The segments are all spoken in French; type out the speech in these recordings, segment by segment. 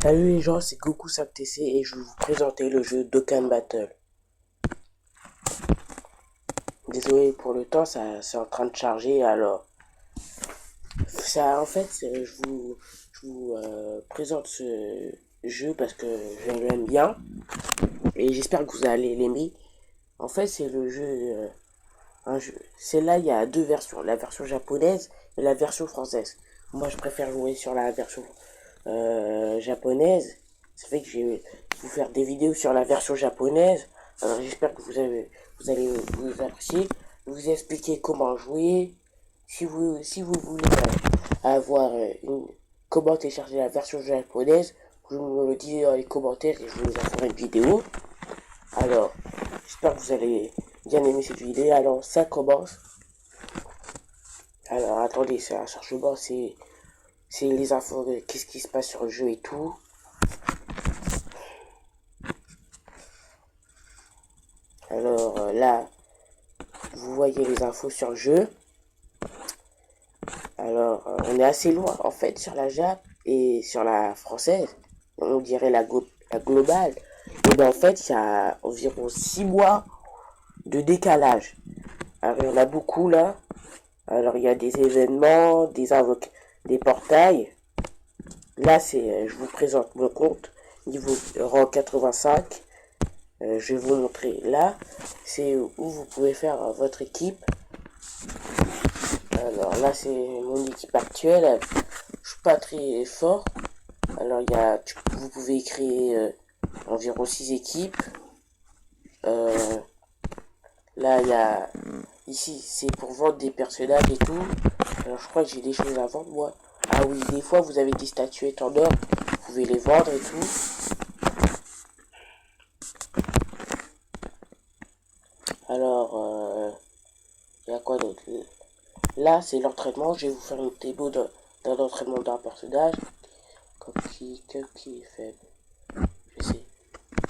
Salut les gens, c'est Goku TC et je vais vous présenter le jeu Dokkan Battle. Désolé pour le temps, ça c'est en train de charger. Alors ça en fait je vous présente ce jeu parce que je l'aime bien et j'espère que vous allez l'aimer. En fait c'est le jeu un jeu. C'est là il y a deux versions, la version japonaise et la version française. Moi je préfère jouer sur la version japonaise. Ça fait que je vais vous faire des vidéos sur la version japonaise. Alors j'espère que vous allez vous apprécier. Vous expliquer comment jouer. Si vous voulez avoir comment télécharger la version japonaise, vous me le dites dans les commentaires et je vous en ferai une vidéo. Alors, j'espère que vous allez bien aimer cette vidéo. Alors, ça commence. Alors, attendez, c'est un chargement, c'est les infos de qu'est-ce qui se passe sur le jeu et tout. Alors là, vous voyez les infos sur le jeu. Alors, on est assez loin en fait sur la Jap et sur la française. On dirait la globale. Et bien en fait, il y a environ 6 mois de décalage. Alors, il y en a beaucoup là. Alors, il y a des événements, des portails. Là, je vous présente mon compte niveau rang 85. Je vais vous montrer là. C'est où vous pouvez faire votre équipe. Alors là, c'est mon équipe actuelle. Je suis pas très fort. Alors vous pouvez créer environ 6 équipes. Là, ici, c'est pour vendre des personnages et tout. Alors je crois que j'ai des choses à vendre moi. Ah oui, des fois vous avez des statuettes en or. Vous pouvez les vendre et tout. Alors, il y a quoi d'autre? Là, c'est l'entraînement. Je vais vous faire une démo d'un entraînement d'un personnage. Qui est faible. Je sais.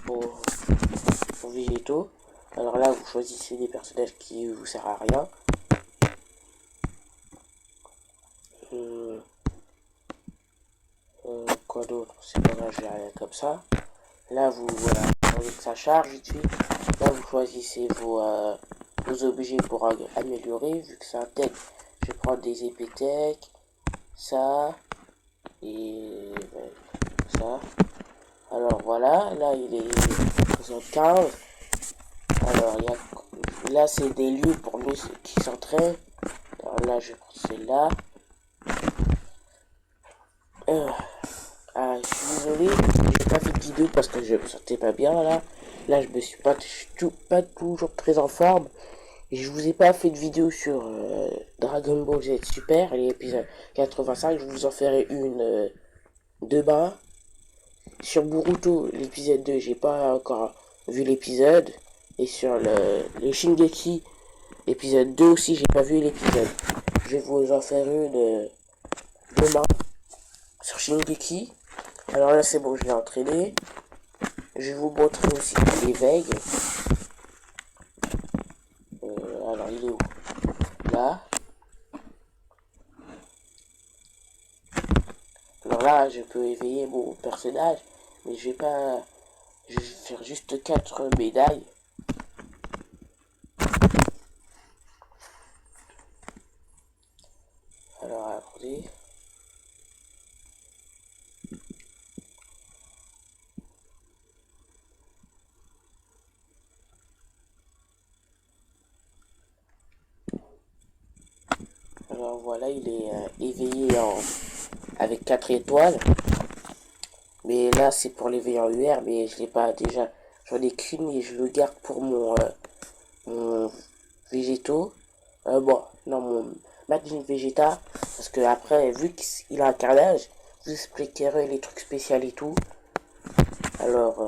Pour végétaux. Alors là, vous choisissez des personnages qui vous servent à rien. Quoi d'autre? C'est pas grave, j'ai rien comme ça. Là, voilà, attendez que ça charge vite fait. Là, vous choisissez vos objets pour améliorer. Vu que c'est un tech, je vais prendre des épées tech. Ça. Et ça. Alors voilà, là il est 75. Alors là c'est des lieux pour nous qui s'entraînent. Alors là je prends celle-là. Je suis désolé, j'ai pas fait de vidéo parce que je me sentais pas bien là. Là je suis pas toujours très en forme. Et je vous ai pas fait de vidéo sur Dragon Ball Z Super, l'épisode 85. Je vous en ferai une demain. Sur Boruto, l'épisode 2, j'ai pas encore vu l'épisode. Et sur le Shingeki, épisode 2 aussi, j'ai pas vu l'épisode. Je vais vous en faire une demain sur Shingeki. Alors là, c'est bon, je l'ai entraîné. Je vais vous montrer aussi l'éveil. Alors, il est où? Là. Alors là, je peux éveiller mon personnage. Mais je vais pas... Je vais faire juste 4 médailles. Alors, attendez. Alors voilà, il est éveillé avec 4 étoiles. Mais là, c'est pour l'éveiller en UR, mais je l'ai pas déjà. J'en ai qu'une et je le garde pour mon végétaux. Bon, non, mon Magnifique Vegeta. Parce que après, vu qu'il a un carnage, je vous expliquerai les trucs spéciaux et tout. Alors,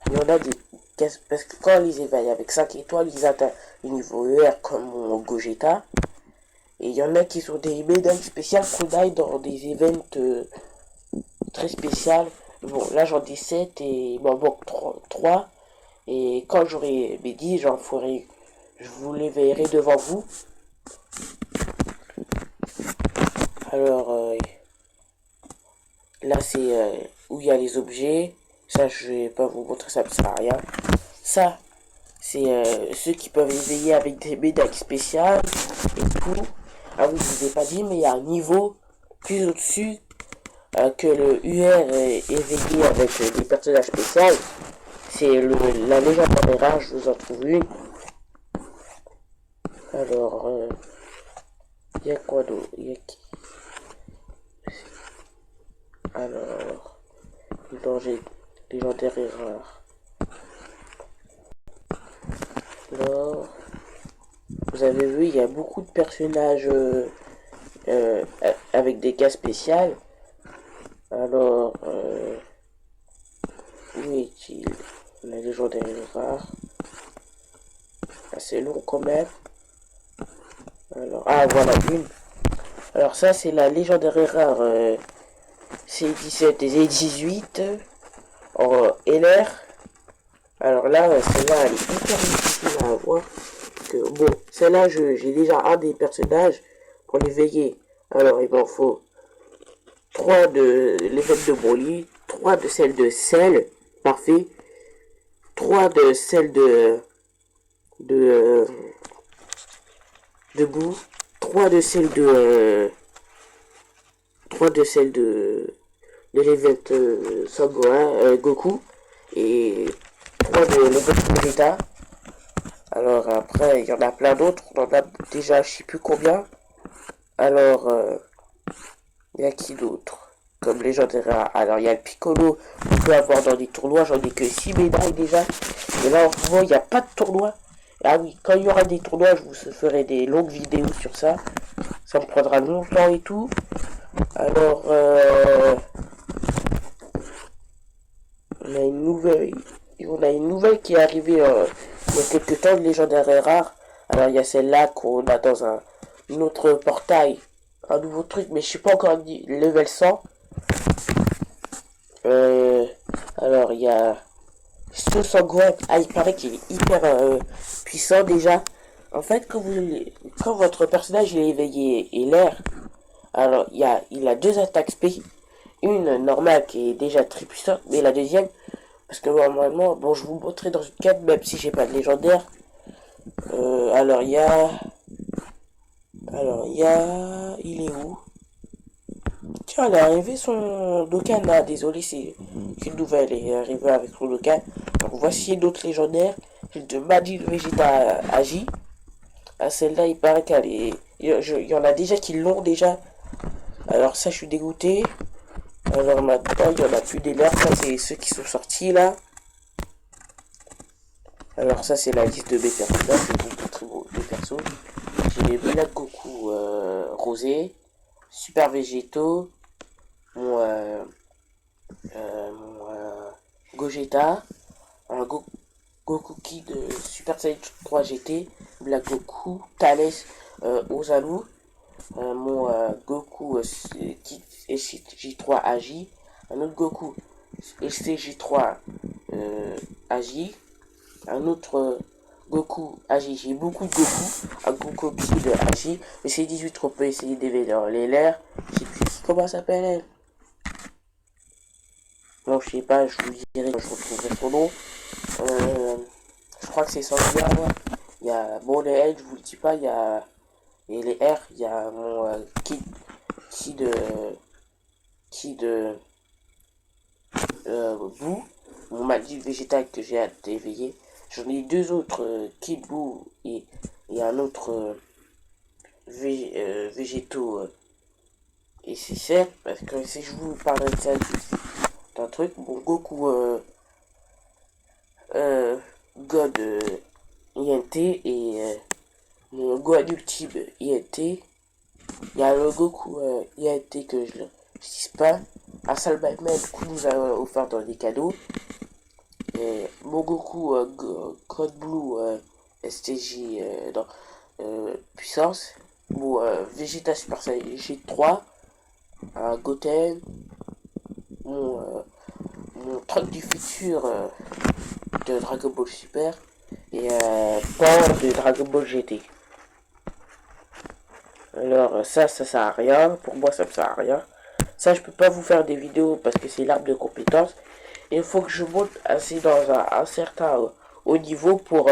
il y en a des... Parce que quand on les éveille avec 5 étoiles, ils atteignent le niveau ER comme mon Gogeta. Et il y en a qui sont des médailles spéciales qu'on aille dans des events très spéciales. Bon, là j'en ai 7 et il m'en manque 3. Et quand j'aurai mes 10, je vous les verrai devant vous. Alors, Là, c'est où il y a les objets. Ça, je vais pas vous montrer, ça ne sert à rien. Ça, c'est ceux qui peuvent éveiller avec des médailles spéciales et tout. Ah oui, je vous ai pas dit, mais il y a un niveau plus au-dessus que le UR est éveillé avec des personnages spéciaux. C'est la légendaire rare, je vous en trouve une. Alors, il y a quoi d'autre? Alors, danger légendaire et rare. Alors, vous avez vu, il y a beaucoup de personnages avec des cas spéciaux. Alors, où est-il? La légendaire et rare. Assez long quand même. Alors, ah voilà une. Alors ça c'est la légendaire et rare C17 et Z18 en LR. Alors là, celle-là elle est hyper difficile à avoir. Que, bon, celle-là j'ai déjà un des personnages pour l'éveiller. Alors il m'en faut 3 de l'évêque de Broly, 3 de celle de sel, parfait, 3 de celle de, de boue, 3 de celle de 3 de celle de l'évêque Sangohan, Goku, et 3 de l'évêque Vegeta. Alors après, il y en a plein d'autres, on en a déjà je sais plus combien. Alors, il y a qui d'autre comme légendaire? Alors, il y a le Piccolo qu'on peut avoir dans des tournois, j'en ai que 6 médailles déjà. Et là, en ce moment, il n'y a pas de tournoi. Ah oui, quand il y aura des tournois, je vous ferai des longues vidéos sur ça. Ça me prendra longtemps et tout. Alors, on a une nouvelle qui est arrivée il y a quelques temps, de légendaire et rare. Alors, il y a celle-là qu'on a dans un autre portail, un nouveau truc, mais je sais pas encore dit, level 100. Alors, il y a ce Sangohan. Ah, il paraît qu'il est hyper puissant déjà. En fait, quand votre personnage est éveillé et l'air, alors il a deux attaques spé. Une normale qui est déjà très puissante, mais la deuxième, parce que normalement, bon, je vous montrerai dans une carte, même si j'ai pas de légendaire. Alors il y a, il est où? Tiens, elle est arrivée son Dokkan là, désolé, c'est une nouvelle, elle est arrivée avec son Dokkan. Donc voici d'autres légendaires. J'ai de Majin Vegeta Agi. Ah, celle-là, il paraît qu'elle est. Il y en a déjà qui l'ont déjà. Alors ça, je suis dégoûté. Alors maintenant, il y en a plus des leurs. Ça, c'est ceux qui sont sortis là. Alors ça, c'est la liste de mes personnages. Je vais vous montrer mes persos. J'ai Black Goku Rosé, Super Végéto, mon Gogeta, un Goku Kid Super Saiyan 3 GT, Black Goku, Thales, Ozalu, mon Goku Kid SCJ3 Agi, un autre Goku SCJ3 Agi, un autre Goku Agi. J'ai beaucoup de Goku, un Goku Kid Agi, mais c'est 18 qu'on peut essayer d'éveiller dans les lairs. Je sais plus comment ça s'appelle elle. Non, je sais pas, je vous dirai quand je retrouverai son nom. Je crois que c'est Sangohan, ouais. Il y a, bon, les L, je vous le dis pas, il y a, et les R, il y a mon Boo, mon Majin végétal que j'ai hâte d'éveiller. J'en ai deux autres, Kid Boo et un autre végétaux et c'est certes, parce que si je vous parlerai de ça, d'un truc, bon, Goku God INT et mon God Ultime INT. Il y a le Goku INT que je ne dis pas. Un seul Batman, du coup, nous a offert dans des cadeaux. Et mon Goku God Blue STJ dans puissance. Mon Vegeta Super Saiyan G3. Un Goten. Mon truc du futur de Dragon Ball Super et Pan de Dragon Ball GT. Alors ça sert à rien, pour moi ça me sert à rien. Ça, je peux pas vous faire des vidéos parce que c'est l'arbre de compétences. Il faut que je monte assez dans un certain haut niveau pour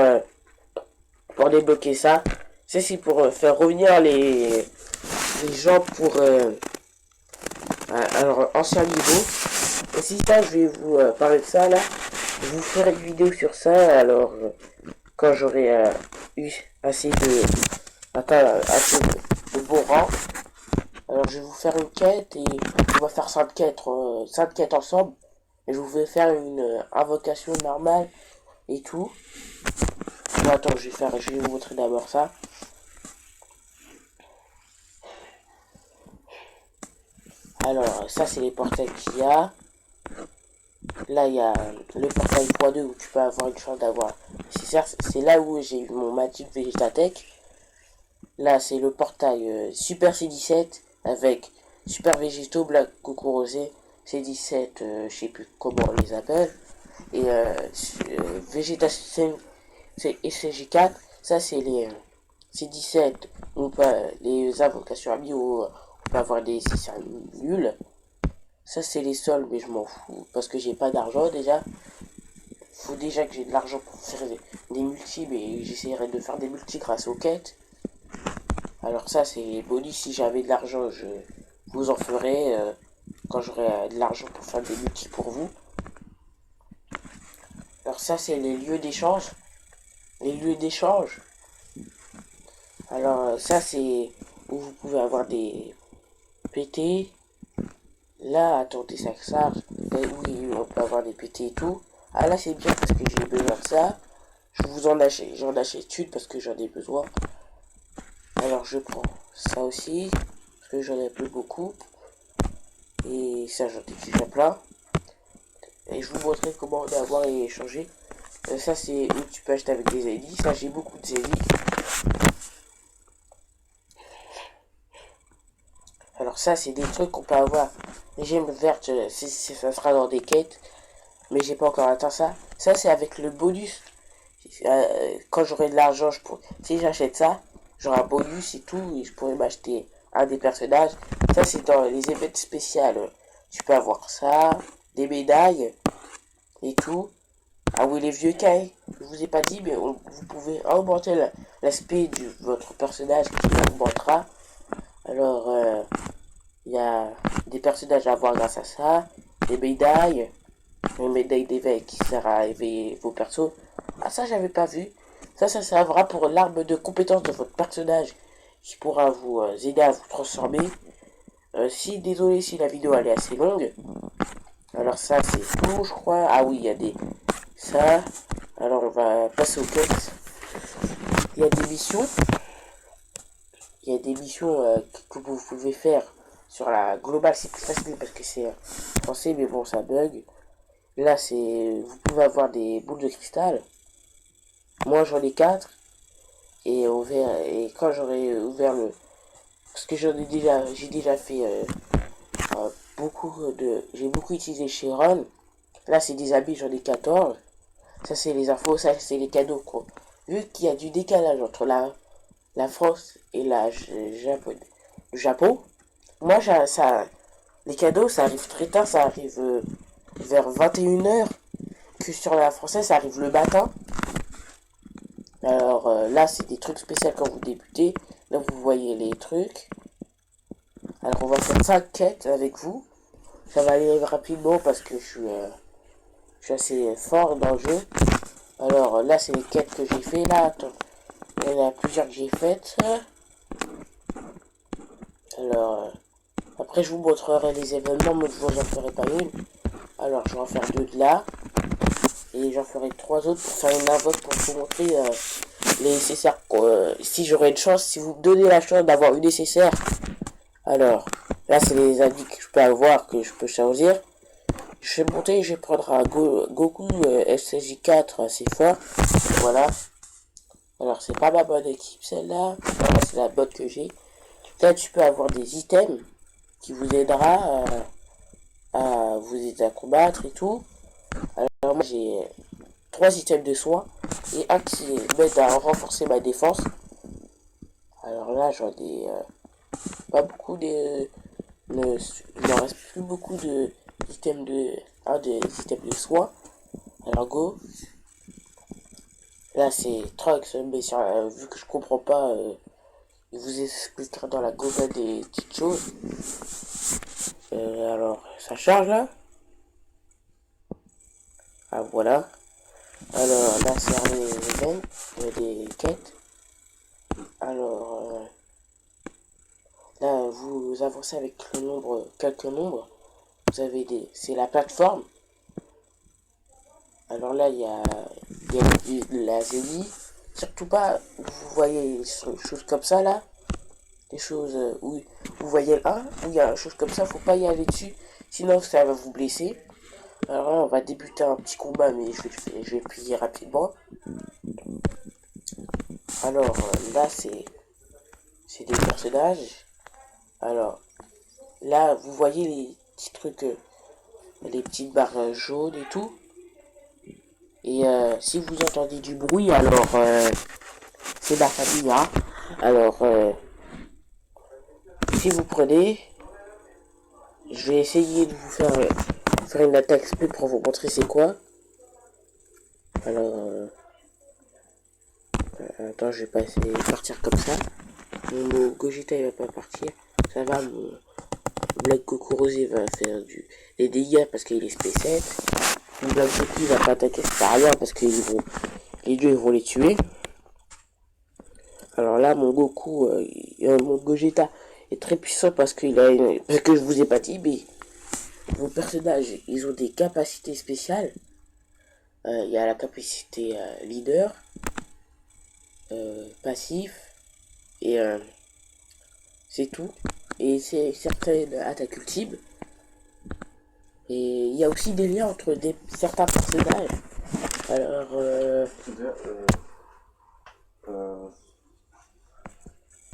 débloquer ça. Ça, c'est pour faire revenir les gens pour alors ancien niveau. Et si ça, je vais vous parler de ça là. Je vais vous faire une vidéo sur ça. Alors, quand j'aurai eu assez de assez de bon rang. Alors je vais vous faire une quête et on va faire 5 quêtes ensemble. Et je vais faire une invocation normale et tout. Bon, attends, je vais vous montrer d'abord ça. Alors ça c'est les portails qu'il y a. Là il y a le portail x2 où tu peux avoir une chance d'avoir. C'est là où j'ai eu mon Magic Vegetatech. Là c'est le portail Super C17 avec Super Végétaux, Black Coco Rosé, C17, je sais plus comment on les appelle. Et Végétation c'est SCJ4, ça c'est les C17, ou pas les invocations amis où on peut avoir des CC nuls. Ça c'est les sols, mais je m'en fous parce que j'ai pas d'argent déjà. Faut déjà que j'ai de l'argent pour faire des multis, mais j'essaierai de faire des multis grâce aux quêtes. Alors ça c'est les bonus, si j'avais de l'argent je vous en ferai quand j'aurai de l'argent pour faire des multis pour vous. Alors ça c'est les lieux d'échange. Les lieux d'échange. Alors ça c'est où vous pouvez avoir des PT. Là attendez ça que ça. Oui on peut avoir des PT et tout. Ah là c'est bien parce que j'ai besoin de ça. J'en achète une parce que j'en ai besoin. Alors je prends ça aussi. Parce que j'en ai plus beaucoup. Et ça j'en ai déjà plein. Et je vous montrerai comment en avoir et échanger. Ça c'est où tu peux acheter avec des ID. Ça j'ai beaucoup de ID. Alors ça c'est des trucs qu'on peut avoir. Les gemmes vertes, ça sera dans des quêtes. Mais j'ai pas encore atteint ça. Ça c'est avec le bonus. Quand j'aurai de l'argent, si j'achète ça, j'aurai un bonus et tout. Et je pourrai m'acheter un des personnages. Ça c'est dans les événements spéciaux. Tu peux avoir ça. Des médailles. Et tout. Ah oui, les vieux cailles, je vous ai pas dit, mais vous pouvez augmenter l'aspect de votre personnage qui augmentera. Alors, il y a des personnages à avoir grâce à ça, des médailles, une médaille d'éveil qui sert à éveiller vos persos. Ah ça, j'avais pas vu. Ça servira pour l'arbre de compétences de votre personnage qui pourra vous aider à vous transformer. Désolé si la vidéo elle est assez longue. Alors ça, c'est tout, je crois. Ah oui, il y a des... Ça, alors on va passer aux quêtes. Il y a des missions. Il y a des missions que vous pouvez faire sur la globale. C'est plus facile parce que c'est français, mais bon, ça bug. Là, vous pouvez avoir des boules de cristal. Moi, j'en ai 4. Et quand j'aurai ouvert le... Parce que j'ai déjà fait j'ai beaucoup utilisé chez Ron. Là, c'est des habits, j'en ai 14. Ça, c'est les infos, ça, c'est les cadeaux, quoi. Vu qu'il y a du décalage entre la France et le Japon, moi, les cadeaux, ça arrive très tard, ça arrive vers 21h, que sur la française, ça arrive le matin. Alors là, c'est des trucs spéciaux quand vous débutez. Là, vous voyez les trucs. Alors, on va faire 5 quêtes avec vous. Ça va aller rapidement parce que je suis assez fort dans le jeu. Alors là, c'est les quêtes que j'ai fait. Là, attends. Il y en a plusieurs que j'ai faites. Alors, après, je vous montrerai les événements, mais je vous en ferai pas une. Alors, je vais en faire 2 de là. Et j'en ferai 3 autres pour faire une invoque pour vous montrer les nécessaires. Si j'aurai une chance, si vous me donnez la chance d'avoir une nécessaire. Alors, là, c'est les habits que je peux avoir, que je peux choisir. Je vais monter, je vais prendre un Goku SCJ4 assez fort. Voilà. Alors, c'est pas ma bonne équipe, celle-là. Voilà, c'est la bonne que j'ai. Là, tu peux avoir des items qui vous aidera à vous aider à combattre et tout. Alors, moi, j'ai 3 items de soins et un qui m'aide à renforcer ma défense. Alors là, j'en ai pas beaucoup il ne reste plus beaucoup de items de items de soins. Alors go. Là c'est Trunks, mais vu que je comprends pas, il vous expliquera dans la goga des petites choses. Alors ça charge là. Ah voilà. Alors là c'est les events, des quêtes. Alors là vous avancez avec le nombre, quelques nombres. Vous avez c'est la plateforme. Alors là il y a la ZI. Surtout pas, vous voyez des choses comme ça là. Des choses où vous voyez le 1, où il y a des choses comme ça, faut pas y aller dessus. Sinon ça va vous blesser. Alors là on va débuter un petit combat, mais je vais le plier rapidement. Alors là c'est des personnages. Alors là vous voyez les petits trucs, les petites barres jaunes et tout. Et si vous entendez du bruit, alors c'est ma famille. Hein. Alors si vous prenez, je vais essayer de vous faire une attaque speed pour vous montrer c'est quoi. Alors attends, je vais pas essayer de partir comme ça. Mon Gogeta il va pas partir. Ça va, mon Black Kokurosé va faire des dégâts parce qu'il est SP7. Mon Black Goku va pas attaquer, c'est pas rien parce que les deux ils vont les tuer. Alors là mon Goku, mon Gogeta est très puissant parce que je vous ai pas dit, mais vos personnages ils ont des capacités spéciales. Il y a la capacité leader, passif, et c'est tout. Et c'est certaines attaques ultimes. Et il y a aussi des liens entre certains personnages. Alors,